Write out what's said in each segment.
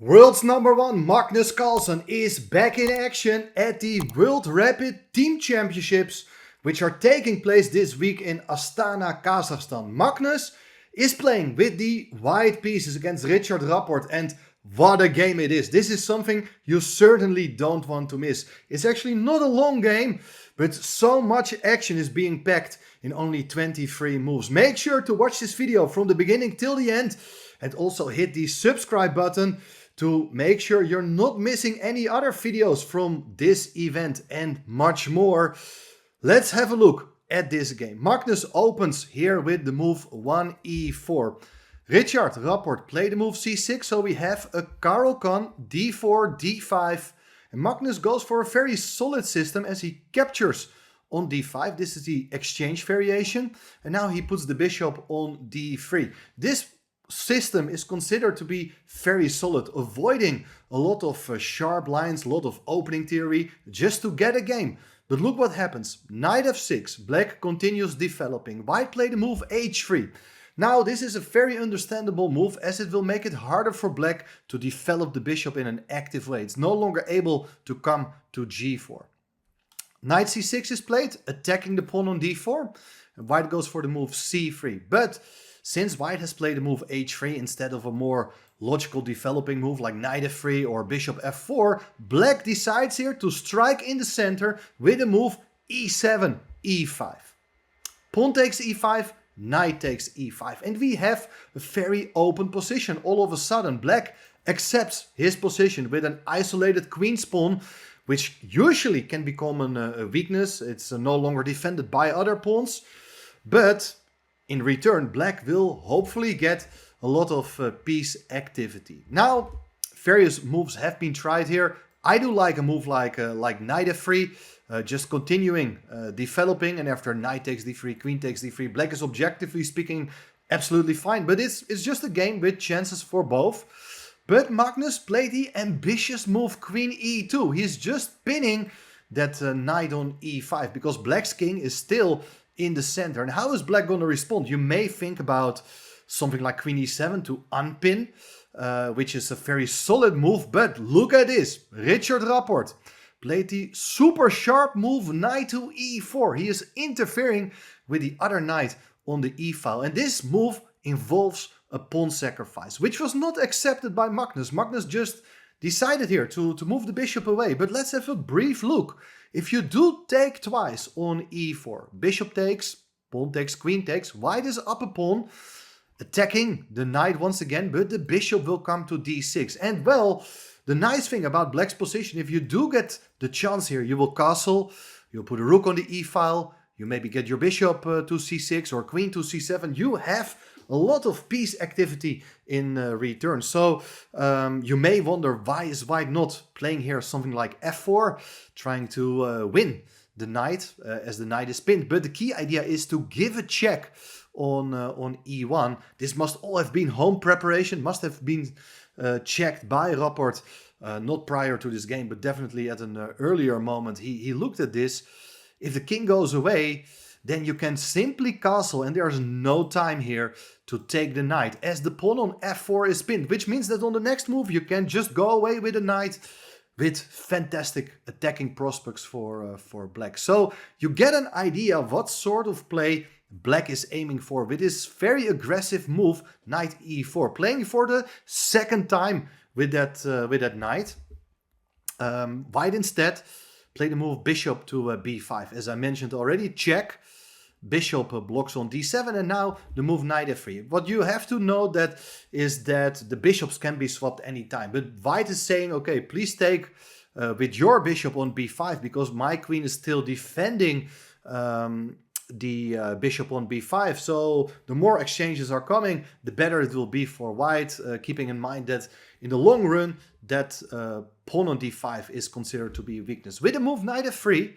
World's number one Magnus Carlsen is back in action at the World Rapid Team Championships, which are taking place this week in Astana, Kazakhstan. Magnus is playing with the white pieces against Richard Rapport, and what a game it is. This is something you certainly don't want to miss. It's actually not a long game, but so much action is being packed in only 23 moves. Make sure to watch this video from the beginning till the end and also hit the subscribe button to make sure you're not missing any other videos from this event and much more. Let's have a look at this game. Magnus opens here with the move 1e4. Richard Rapport played the move c6, so we have a Carlsen d4, d5. And Magnus goes for a very solid system as he captures on d5. This is the exchange variation. And now he puts the bishop on d3. This system is considered to be very solid, avoiding a lot of sharp lines, a lot of opening theory, just to get a game. But look what happens. Knight f6, black continues developing. White played the move h3. Now this is a very understandable move as it will make it harder for black to develop the bishop in an active way. It's no longer able to come to g4. Knight c6 is played, attacking the pawn on d4. And white goes for the move c3. But since white has played the move h3 instead of a more logical developing move like knight f3 or bishop f4, black decides here to strike in the center with the move e7, e5. Pawn takes e5, knight takes e5. And we have a very open position. All of a sudden, black accepts his position with an isolated queen's pawn, which usually can become a weakness. It's no longer defended by other pawns. But in return, black will hopefully get a lot of piece activity. Now, various moves have been tried here. I do like a move like knight f3, just continuing developing, and after knight takes d3, queen takes d3, black is objectively speaking absolutely fine. But it's just a game with chances for both. But Magnus played the ambitious move queen e2. He's just pinning that knight on e5 because black's king is still in the center. And how is black going to respond? You may think about something like queen e7 to unpin, which is a very solid move. But look at this. Richard Rapport played the super sharp move knight to e4. He is interfering with the other knight on the e file. And this move involves a pawn sacrifice, which was not accepted by Magnus. Magnus just decided here to move the bishop away. But let's have a brief look. If you do take twice on e4, bishop takes, pawn takes, queen takes, white is up a pawn, attacking the knight once again, but the bishop will come to d6. And well, the nice thing about black's position, if you do get the chance here, you will castle, you'll put a rook on the e file, you maybe get your bishop to c6 or queen to c7, you have a lot of piece activity in return. So you may wonder, why is white not playing here something like f4, trying to win the knight as the knight is pinned. But the key idea is to give a check on e1. This must all have been home preparation, must have been checked by Rapport, not prior to this game, but definitely at an earlier moment. He looked at this. If the king goes away, then you can simply castle, and there's no time here to take the knight, as the pawn on f4 is pinned, which means that on the next move you can just go away with the knight with fantastic attacking prospects for black. So you get an idea of what sort of play black is aiming for with this very aggressive move, knight e4, playing for the second time with that knight. White instead played the move bishop to b5. As I mentioned already, check. Bishop blocks on d7, and now the move knight f3. What you have to know is that the bishops can be swapped anytime. But white is saying, okay, please take with your bishop on b5 because my queen is still defending the bishop on b5. So the more exchanges are coming, the better it will be for white, keeping in mind that in the long run, that pawn on d5 is considered to be a weakness. With the move knight f3,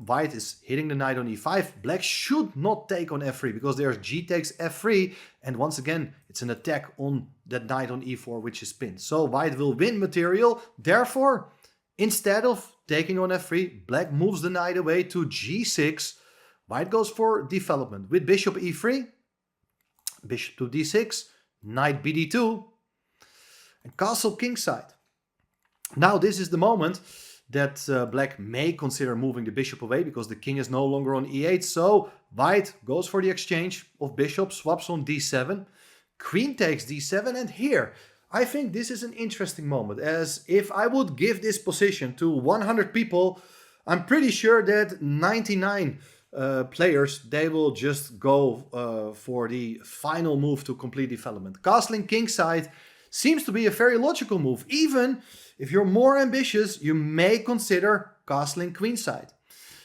white is hitting the knight on e5. Black should not take on f3 because there's g takes f3, and once again it's an attack on that knight on e4, which is pinned. So white will win material. Therefore, instead of taking on f3, black moves the knight away to g6. White goes for development with bishop e3, bishop to d6, knight bd2, and castle kingside. Now this is the moment that black may consider moving the bishop away because the king is no longer on e8. So white goes for the exchange of bishops, swaps on d7. Queen takes d7, and here I think this is an interesting moment, as if I would give this position to 100 people, I'm pretty sure that 99 players, they will just go for the final move to complete development. Castling kingside seems to be a very logical move. Even if you're more ambitious, you may consider castling queenside,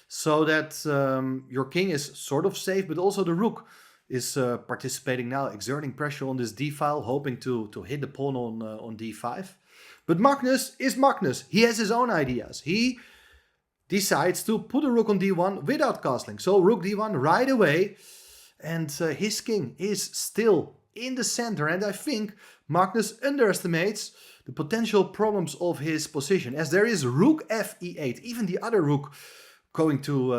so that your king is sort of safe, but also the rook is participating now, exerting pressure on this d-file, hoping to hit the pawn on d5. But Magnus is Magnus. He has his own ideas. He decides to put a rook on d1 without castling. So rook d1 right away, and his king is still in the center, and I think Magnus underestimates the potential problems of his position, as there is rook f e8. Even the other rook going to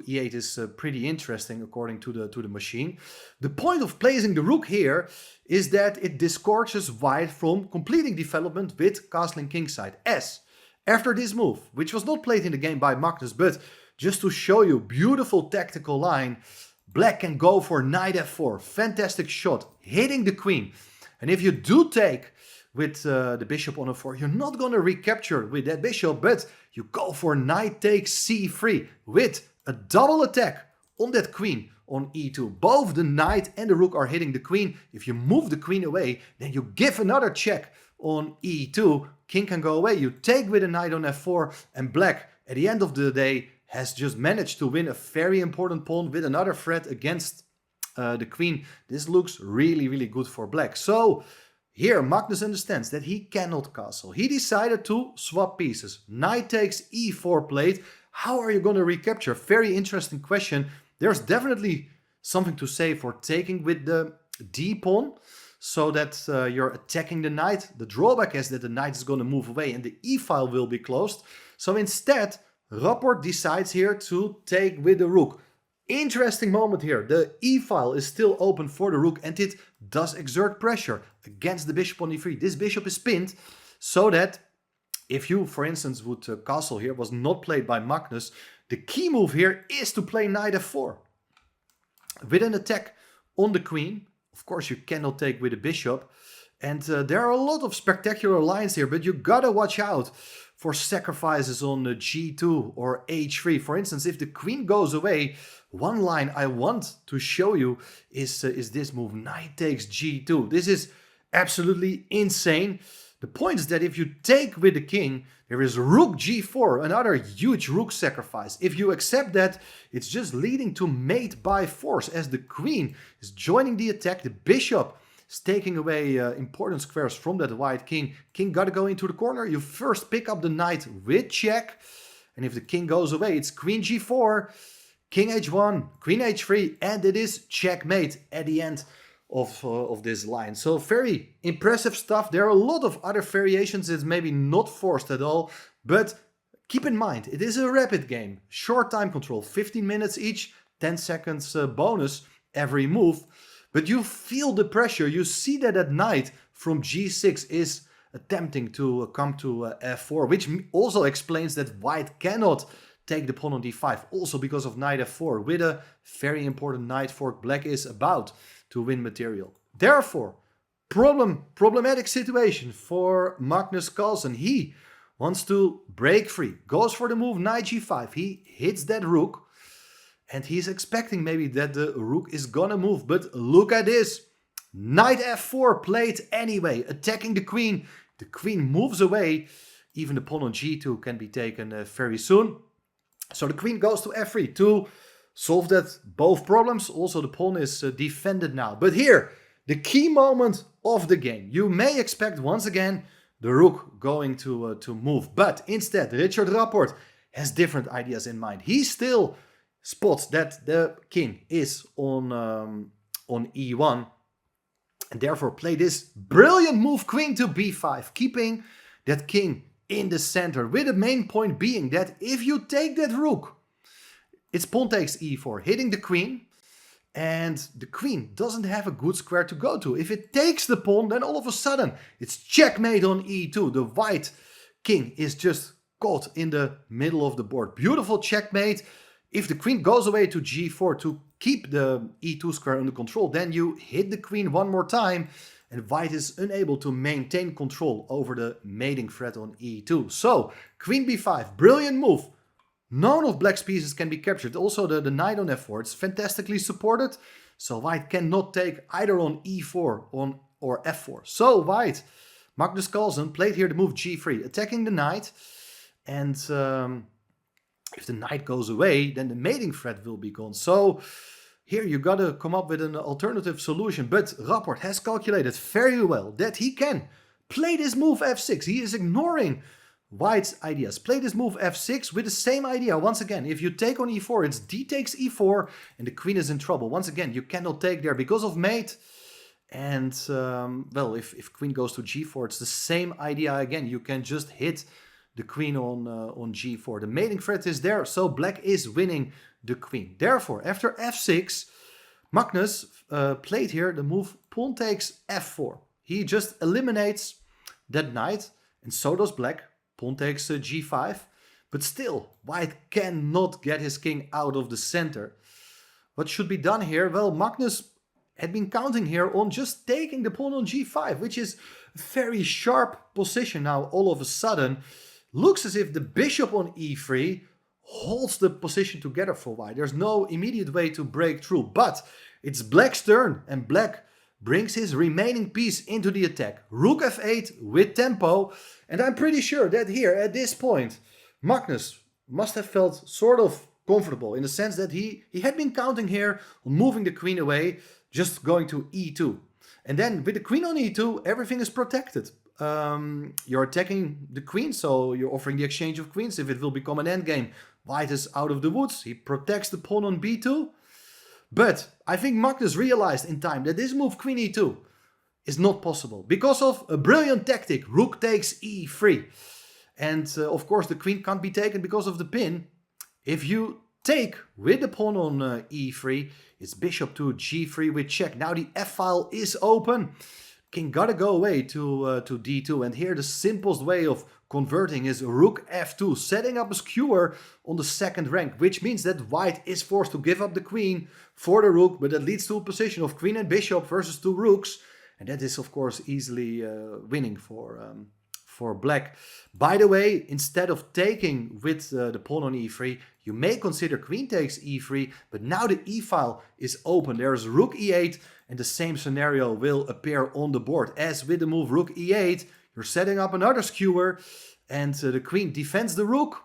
e8 is pretty interesting according to the machine. The point of placing the rook here is that it discourages white from completing development with castling kingside. As after this move, which was not played in the game by Magnus, but just to show you beautiful tactical line, black can go for knight f4. Fantastic shot, hitting the queen. And if you do take with the bishop on f4, you're not going to recapture with that bishop, but you go for knight takes c3 with a double attack on that queen on e2. Both the knight and the rook are hitting the queen. If you move the queen away, then you give another check on e2. King can go away. You take with a knight on f4, and black, at the end of the day, has just managed to win a very important pawn with another threat against the queen. This looks really, really good for black. So here Magnus understands that he cannot castle. He decided to swap pieces. Knight takes e4 played. How are you going to recapture? Very interesting question. There's definitely something to say for taking with the d pawn, so that you're attacking the knight. The drawback is that the knight is going to move away and the e-file will be closed. So instead, Rapport decides here to take with the rook. Interesting moment here. The e-file is still open for the rook, and it does exert pressure against the bishop on e3. This bishop is pinned, so that if you, for instance, would castle here, was not played by Magnus, the key move here is to play knight f4 with an attack on the queen. Of course, you cannot take with a bishop. And there are a lot of spectacular lines here, but you gotta watch out for sacrifices on g2 or h3. For instance, if the queen goes away, one line I want to show you is this move, knight takes g2. This is absolutely insane. The point is that if you take with the king, there is rook g4, another huge rook sacrifice. If you accept that, it's just leading to mate by force, as the queen is joining the attack. The bishop is taking away important squares from that white king. King gotta go into the corner. You first pick up the knight with check, and if the king goes away, it's queen g4, king h1, queen h3, and it is checkmate at the end of this line. So very impressive stuff. There are a lot of other variations. It's maybe not forced at all, but keep in mind, it is a rapid game. Short time control, 15 minutes each, 10 seconds bonus every move. But you feel the pressure. You see that that knight from g6 is attempting to come to f4, which also explains that white cannot take the pawn on d5, also because of knight f4. With a very important knight fork, black is about to win material. Therefore, problematic situation for Magnus Carlsen. He wants to break free, goes for the move knight g5. He hits that rook, and he's expecting maybe that the rook is gonna move. But look at this. Knight f4 played anyway, attacking the queen. The queen moves away. Even the pawn on g2 can be taken very soon. So the queen goes to f3 to solve that both problems. Also, the pawn is defended now. But here, the key moment of the game. You may expect once again the rook going to move. But instead, Richard Rapport has different ideas in mind. He still spots that the king is on e1. And therefore play this brilliant move, queen to b5. Keeping that king in the center. With the main point being that if you take that rook, it's pawn takes e4, hitting the queen. And the queen doesn't have a good square to go to. If it takes the pawn, then all of a sudden it's checkmate on e2. The white king is just caught in the middle of the board. Beautiful checkmate. If the queen goes away to g4 to keep the e2 square under control, then you hit the queen one more time and white is unable to maintain control over the mating threat on e2. So, queen b5, brilliant move. None of black's pieces can be captured. Also the knight on f4, it's fantastically supported. So white cannot take either on e4 or f4. So white, Magnus Carlsen, played here the move g3, attacking the knight. And if the knight goes away, then the mating threat will be gone. So here you gotta come up with an alternative solution. But Rapport has calculated very well that he can play this move f6. He is ignoring white's ideas. Play this move f6 with the same idea. Once again, if you take on e4, it's d takes e4 and the queen is in trouble. Once again, you cannot take there because of mate. And, well, if queen goes to g4, it's the same idea again. You can just hit the queen on g4. The mating threat is there, so black is winning the queen. Therefore, after f6, Magnus played here the move pawn takes f4. He just eliminates that knight, and so does black. Pawn takes g5, but still, white cannot get his king out of the center. What should be done here? Well, Magnus had been counting here on just taking the pawn on g5, which is a very sharp position now. All of a sudden, looks as if the bishop on e3 holds the position together for white. There's no immediate way to break through, but it's black's turn, and black brings his remaining piece into the attack. Rook f8 with tempo, and I'm pretty sure that here, at this point, Magnus must have felt sort of comfortable in the sense that he had been counting here on moving the queen away, just going to e2. And then with the queen on e2, everything is protected. You're attacking the queen, so you're offering the exchange of queens. If it will become an endgame, white is out of the woods. He protects the pawn on b2. But I think Magnus realized in time that this move queen e2 is not possible because of a brilliant tactic. Rook takes e3. And of course the queen can't be taken because of the pin. If you take with the pawn on e3, it's bishop to g3 with check. Now the f-file is open. King gotta go away to d2. And here the simplest way of converting is rook f2, setting up a skewer on the second rank, which means that white is forced to give up the queen for the rook, but that leads to a position of queen and bishop versus two rooks, and that is of course easily winning for black. By the way, instead of taking with the pawn on e3, you may consider queen takes e3, but now the e-file is open. There's rook e8, and the same scenario will appear on the board. As with the move rook e8, you're setting up another skewer, and the queen defends the rook.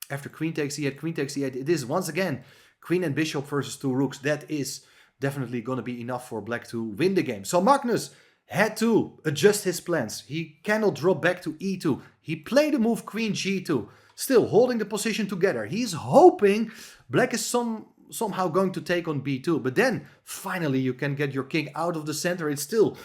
After queen takes e8, it is once again queen and bishop versus two rooks. That is definitely going to be enough for black to win the game. So Magnus had to adjust his plans. He cannot drop back to e2. He played the move queen g2, still holding the position together. He's hoping black is somehow going to take on b2. But then finally you can get your king out of the center. It's still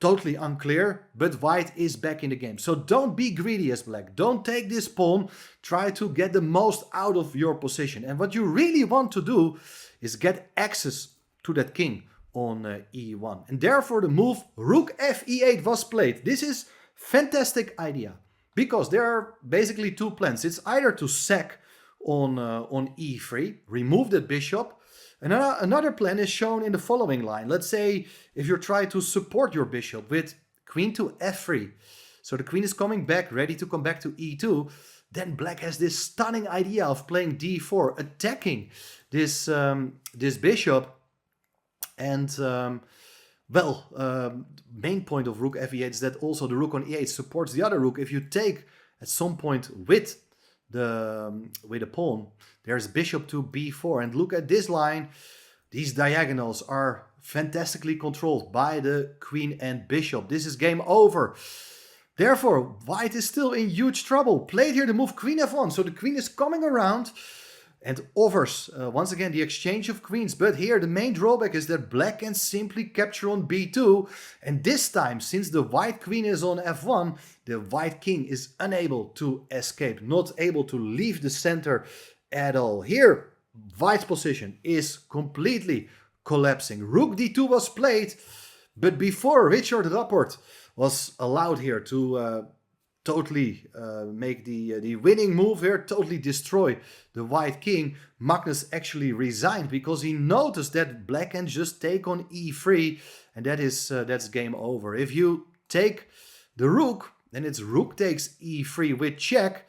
totally unclear, but white is back in the game. So don't be greedy as black. Don't take this pawn. Try to get the most out of your position. And what you really want to do is get access to that king on e1. And therefore the move rook f8 was played. This is fantastic idea because there are basically two plans. It's either to sack on e3, remove the bishop. And another plan is shown in the following line. Let's say if you try to support your bishop with queen to f3. So the queen is coming back, ready to come back to e2. Then black has this stunning idea of playing d4, attacking this bishop. And, main point of rook f8 is that also the rook on e8 supports the other rook. If you take at some point with a pawn, there's bishop to b4, and look at this line. These diagonals are fantastically controlled by the queen and bishop. This is game over. Therefore, white is still in huge trouble. Played here the move queen f1, so the queen is coming around and offers once again the exchange of queens. But here the main drawback is that black can simply capture on b2, and this time, since the white queen is on f1, the white king is unable to escape, not able to leave the center at all. Here white's position is completely collapsing. Rook d2 was played, but before Richard Rapport was allowed here to totally make the winning move here, totally destroy the white king, Magnus actually resigned because he noticed that black can just take on e3, and that's game over. If you take the rook, then it's rook takes e3 with check.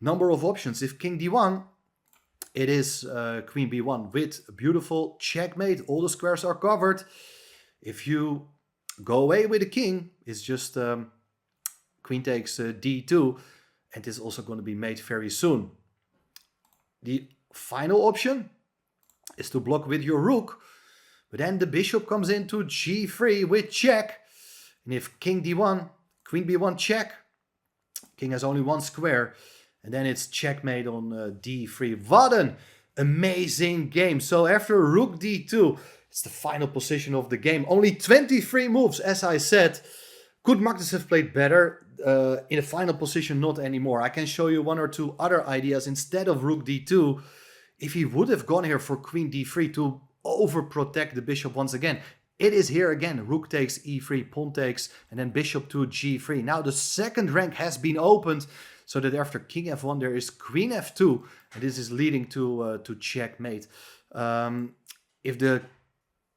Number of options. If king d1, it is queen b1 with a beautiful checkmate. All the squares are covered. If you go away with the king, it's just queen takes d2, and this is also going to be made very soon. The final option is to block with your rook, but then the bishop comes into g3 with check, and if king d1, queen b1 check, king has only one square, and then it's checkmate on d3. What an amazing game. So after rook d2, it's the final position of the game. Only 23 moves, as I said. Could Magnus have played better? In the final position, not anymore. I can show you one or two other ideas instead of rook d2. If he would have gone here for queen d3 to overprotect the bishop once again. It is here again. Rook takes e3, pawn takes, and then bishop to g3. Now the second rank has been opened, so that after king f1 there is queen f2, and this is leading to checkmate. If the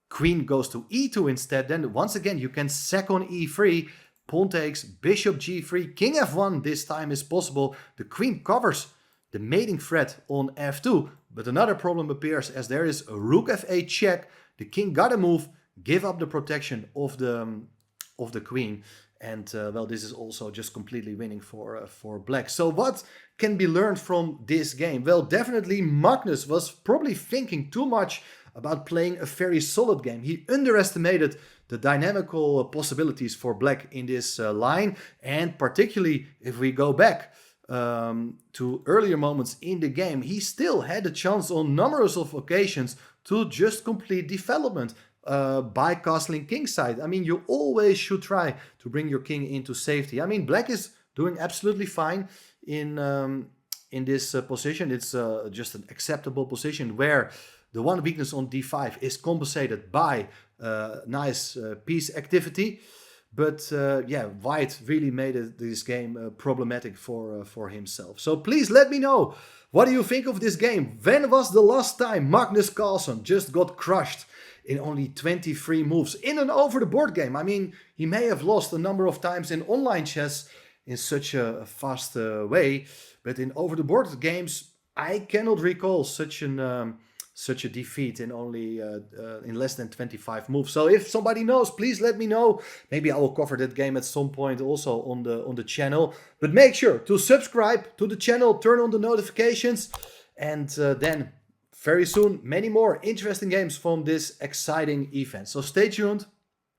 queen goes to e2 instead, then once again you can sack on e3, pawn takes, bishop g3, king f1 this time is possible. The queen covers the mating threat on f2, but another problem appears as there is a rook f8 check. The king gotta move, give up the protection of the queen, and well, this is also just completely winning for black. So what can be learned from this game? Well, definitely Magnus was probably thinking too much about playing a very solid game. He underestimated the dynamical possibilities for black in this line, and particularly if we go back to earlier moments in the game, he still had a chance on numerous of occasions to just complete development by castling kingside. I mean, you always should try to bring your king into safety. I mean, black is doing absolutely fine in this position. It's just an acceptable position where the one weakness on d5 is compensated by nice piece activity. But yeah, white really made this game problematic for himself. So please let me know, what do you think of this game? When was the last time Magnus Carlsen just got crushed in only 23 moves in an over-the-board game? I mean, he may have lost a number of times in online chess in such a fast way, but in over-the-board games, I cannot recall such a defeat in only in less than 25 moves. So if somebody knows, please let me know. Maybe I will cover that game at some point also on the channel. But make sure to subscribe to the channel, turn on the notifications, and then very soon many more interesting games from this exciting event. So stay tuned.